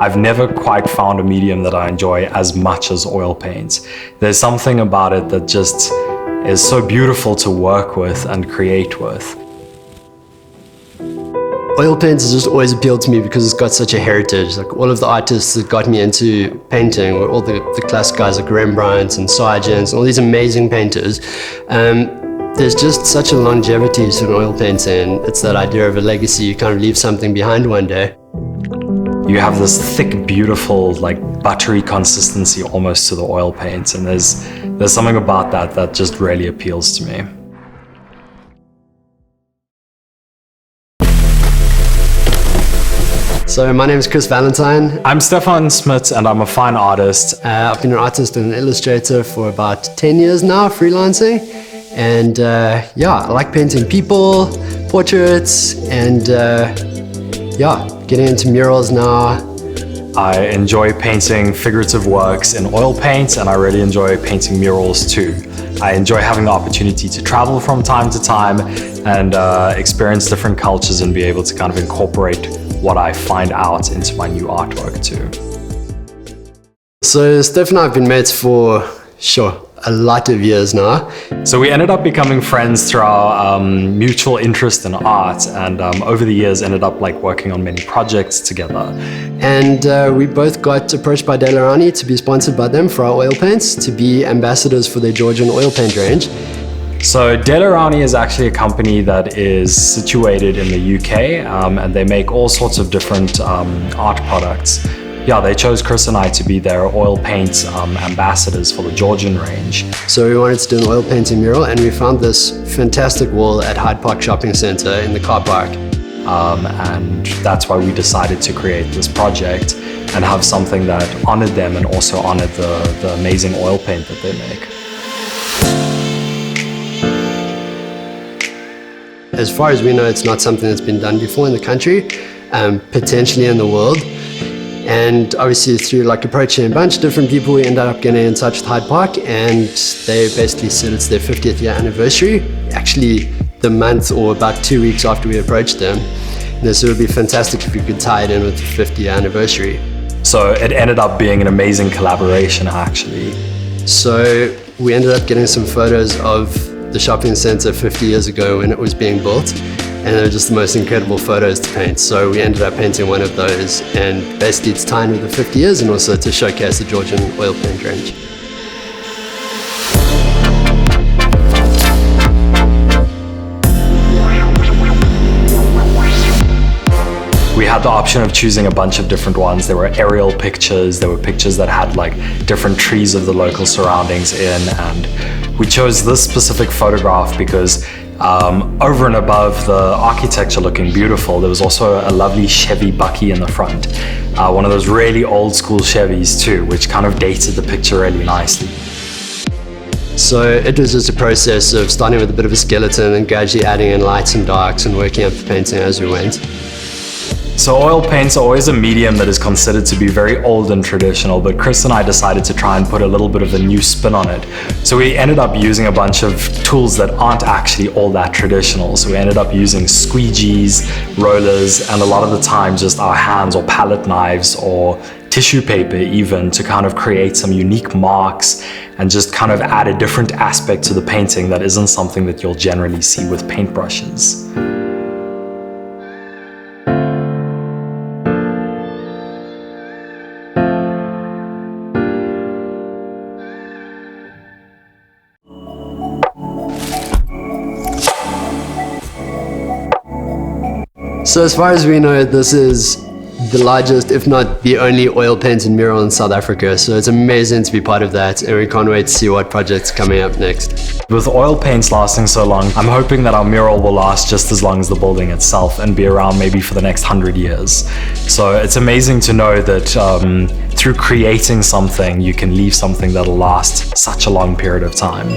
I've never quite found a medium that I enjoy as much as oil paints. There's something about it that just is so beautiful to work with and create with. Oil paints has just always appealed to me because it's got such a heritage. Like all of the artists that got me into painting were all the classic guys like Rembrandt and Sargent, all these amazing painters. There's just such a longevity to an oil painting. It's that idea of a legacy. You kind of leave something behind one day. You have this thick, beautiful, like buttery consistency almost to the oil paints, and there's something about that just really appeals to me. So my name is Chris Valentine. I'm Stefan Smit and I'm a fine artist. I've been an artist and an illustrator for about 10 years now, freelancing. And I like painting people, portraits, and getting into murals now. I enjoy painting figurative works in oil paint, and I really enjoy painting murals too. I enjoy having the opportunity to travel from time to time and experience different cultures and be able to kind of incorporate what I find out into my new artwork too. So Steph and I have been mates for, a lot of years now. So we ended up becoming friends through our mutual interest in art, and over the years ended up working on many projects together. And we both got approached by Daler-Rowney to be sponsored by them for our oil paints, to be ambassadors for their Georgian oil paint range. So Daler-Rowney is actually a company that is situated in the UK, and they make all sorts of different art products. Yeah, they chose Chris and I to be their oil paint ambassadors for the Georgian range. So we wanted to do an oil painting mural, and we found this fantastic wall at Hyde Park shopping centre in the car park. And that's why we decided to create this project and have something that honoured them and also honoured the amazing oil paint that they make. As far as we know, it's not something that's been done before in the country, potentially in the world. And obviously through approaching a bunch of different people, we ended up getting in touch with Hyde Park, and they basically said it's their 50th year anniversary. Actually, the month or about 2 weeks after we approached them. And so it would be fantastic if we could tie it in with the 50th year anniversary. So it ended up being an amazing collaboration, actually. So we ended up getting some photos of the shopping centre 50 years ago when it was being built, and they were just the most incredible photos to paint. So we ended up painting one of those, and basically it's tied with the 50 years and also to showcase the Georgian oil paint range. We had the option of choosing a bunch of different ones. There were aerial pictures, there were pictures that had different trees of the local surroundings in, and we chose this specific photograph because over and above the architecture looking beautiful, there was also a lovely Chevy Bucky in the front. One of those really old school Chevys too, which kind of dated the picture really nicely. So it was just a process of starting with a bit of a skeleton and gradually adding in lights and darks and working up the painting as we went. So oil paints are always a medium that is considered to be very old and traditional, but Chris and I decided to try and put a little bit of a new spin on it. So we ended up using a bunch of tools that aren't actually all that traditional. So we ended up using squeegees, rollers, and a lot of the time just our hands or palette knives or tissue paper even, to kind of create some unique marks and just kind of add a different aspect to the painting that isn't something that you'll generally see with paintbrushes. So as far as we know, this is the largest, if not the only, oil painted mural in South Africa. So it's amazing to be part of that, and we can't wait to see what project's coming up next. With oil paints lasting so long, I'm hoping that our mural will last just as long as the building itself and be around maybe for the next 100 years. So it's amazing to know that through creating something, you can leave something that'll last such a long period of time.